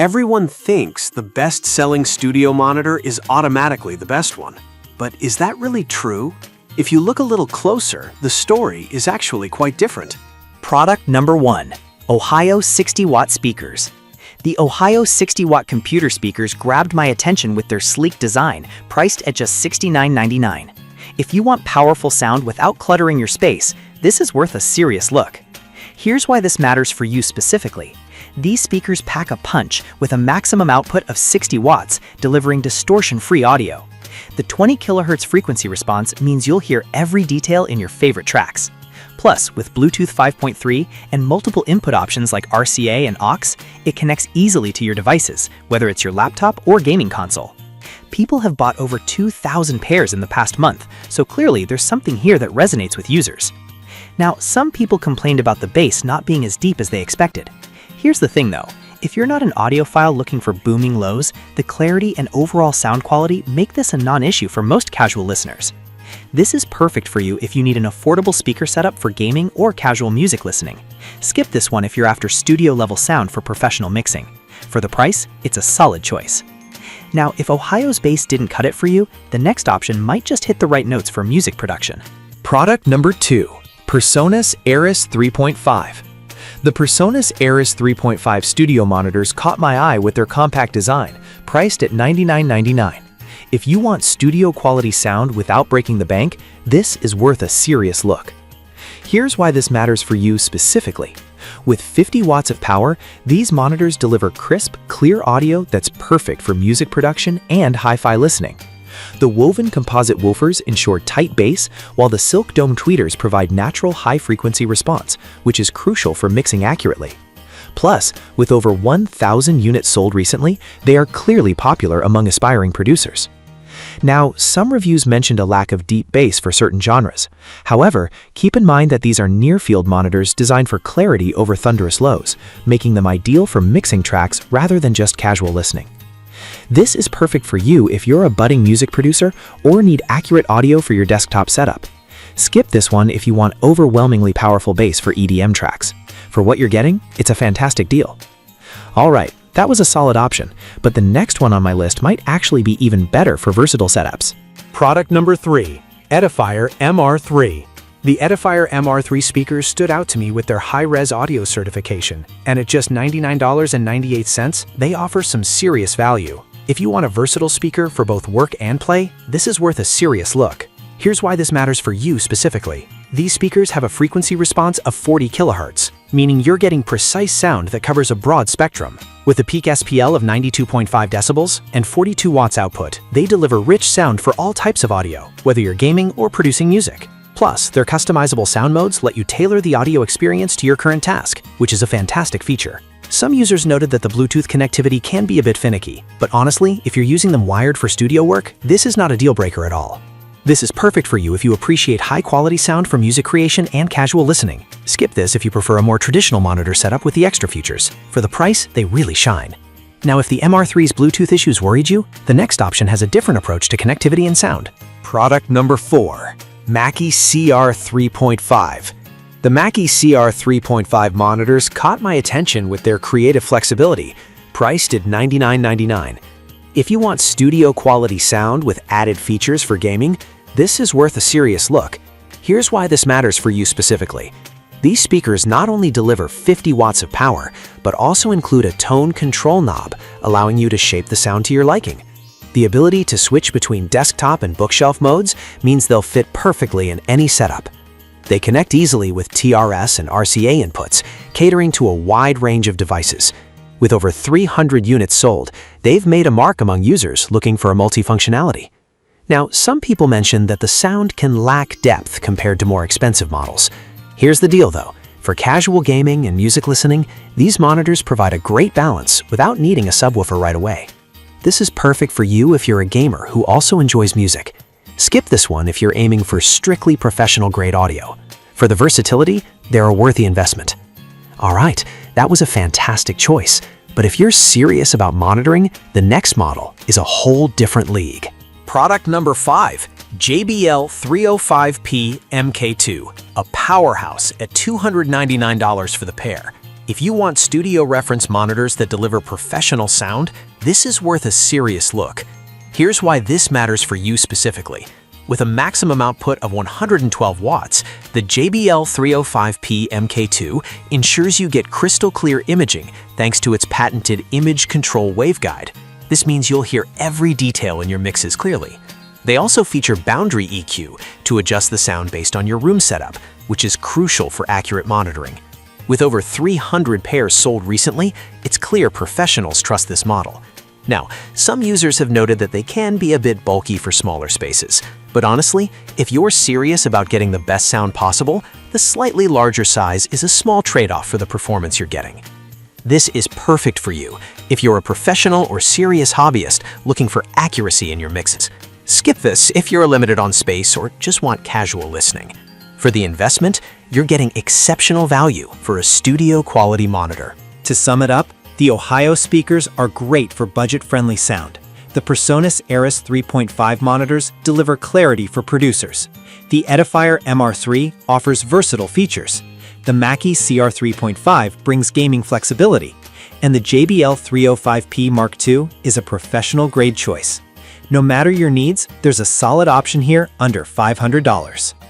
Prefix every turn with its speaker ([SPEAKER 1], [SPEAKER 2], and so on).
[SPEAKER 1] Everyone thinks the best-selling studio monitor is automatically the best one. But is that really true? If you look a little closer, the story is actually quite different.
[SPEAKER 2] Product number 1. Ohio 60-watt speakers. The Ohio 60-watt computer speakers grabbed my attention with their sleek design, priced at just $69.99. If you want powerful sound without cluttering your space, this is worth a serious look. Here's why this matters for you specifically. These speakers pack a punch with a maximum output of 60 watts, delivering distortion-free audio. The 20 kHz frequency response means you'll hear every detail in your favorite tracks. Plus, with Bluetooth 5.3 and multiple input options like RCA and aux, it connects easily to your devices, whether it's your laptop or gaming console. People have bought over 2,000 pairs in the past month, so clearly there's something here that resonates with users. Now, some people complained about the bass not being as deep as they expected. Here's the thing though, if you're not an audiophile looking for booming lows, the clarity and overall sound quality make this a non-issue for most casual listeners. This is perfect for you if you need an affordable speaker setup for gaming or casual music listening. Skip this one if you're after studio-level sound for professional mixing. For the price, it's a solid choice. Now, if Ohio's bass didn't cut it for you, the next option might just hit the right notes for music production.
[SPEAKER 3] Product number 2. PreSonus Eris 3.5. The PreSonus Eris 3.5 studio monitors caught my eye with their compact design, priced at $99.99. If you want studio-quality sound without breaking the bank, this is worth a serious look. Here's why this matters for you specifically. With 50 watts of power, these monitors deliver crisp, clear audio that's perfect for music production and hi-fi listening. The woven composite woofers ensure tight bass, while the silk dome tweeters provide natural high-frequency response, which is crucial for mixing accurately. Plus, with over 1,000 units sold recently, they are clearly popular among aspiring producers. Now, some reviews mentioned a lack of deep bass for certain genres. However, keep in mind that these are near-field monitors designed for clarity over thunderous lows, making them ideal for mixing tracks rather than just casual listening. This is perfect for you if you're a budding music producer or need accurate audio for your desktop setup. Skip this one if you want overwhelmingly powerful bass for EDM tracks. For what you're getting, it's a fantastic deal. Alright, that was a solid option, but the next one on my list might actually be even better for versatile setups.
[SPEAKER 1] Product number 3. Edifier MR3. The Edifier MR3 speakers stood out to me with their high-res audio certification, and at just $99.98, they offer some serious value. If you want a versatile speaker for both work and play, this is worth a serious look. Here's why this matters for you specifically. These speakers have a frequency response of 40 kHz, meaning you're getting precise sound that covers a broad spectrum. With a peak SPL of 92.5 decibels and 42 watts output, they deliver rich sound for all types of audio, whether you're gaming or producing music. Plus, their customizable sound modes let you tailor the audio experience to your current task, which is a fantastic feature. Some users noted that the Bluetooth connectivity can be a bit finicky, but honestly, if you're using them wired for studio work, this is not a deal breaker at all. This is perfect for you if you appreciate high-quality sound for music creation and casual listening. Skip this if you prefer a more traditional monitor setup with the extra features. For the price, they really shine. Now, if the MR3's Bluetooth issues worried you, the next option has a different approach to connectivity and sound. Product number 4. Mackie CR3.5. The Mackie CR3.5 monitors caught my attention with their creative flexibility, priced at $99.99. If you want studio-quality sound with added features for gaming, this is worth a serious look. Here's why this matters for you specifically. These speakers not only deliver 50 watts of power, but also include a tone control knob, allowing you to shape the sound to your liking. The ability to switch between desktop and bookshelf modes means they'll fit perfectly in any setup. They connect easily with TRS and RCA inputs, catering to a wide range of devices. With over 300 units sold, they've made a mark among users looking for a multifunctionality. Now, some people mention that the sound can lack depth compared to more expensive models. Here's the deal though, for casual gaming and music listening, these monitors provide a great balance without needing a subwoofer right away. This is perfect for you if you're a gamer who also enjoys music. Skip this one if you're aiming for strictly professional-grade audio. For the versatility, they're a worthy investment. Alright, that was a fantastic choice, but if you're serious about monitoring, the next model is a whole different league. Product number 5. JBL 305P MK2, a powerhouse at $299 for the pair. If you want studio reference monitors that deliver professional sound, this is worth a serious look. Here's why this matters for you specifically. With a maximum output of 112 watts, the JBL 305P MK2 ensures you get crystal clear imaging thanks to its patented image control waveguide. This means you'll hear every detail in your mixes clearly. They also feature boundary EQ to adjust the sound based on your room setup, which is crucial for accurate monitoring. With over 300 pairs sold recently, it's clear professionals trust this model. Now, some users have noted that they can be a bit bulky for smaller spaces. But honestly, if you're serious about getting the best sound possible, the slightly larger size is a small trade-off for the performance you're getting. This is perfect for you if you're a professional or serious hobbyist looking for accuracy in your mixes. Skip this if you're limited on space or just want casual listening. For the investment, you're getting exceptional value for a studio-quality monitor.
[SPEAKER 3] To sum it up, the Ohio speakers are great for budget-friendly sound. The PreSonus Eris 3.5 monitors deliver clarity for producers. The Edifier MR3 offers versatile features. The Mackie CR3.5 brings gaming flexibility. And the JBL 305P Mark II is a professional-grade choice. No matter your needs, there's a solid option here under $500.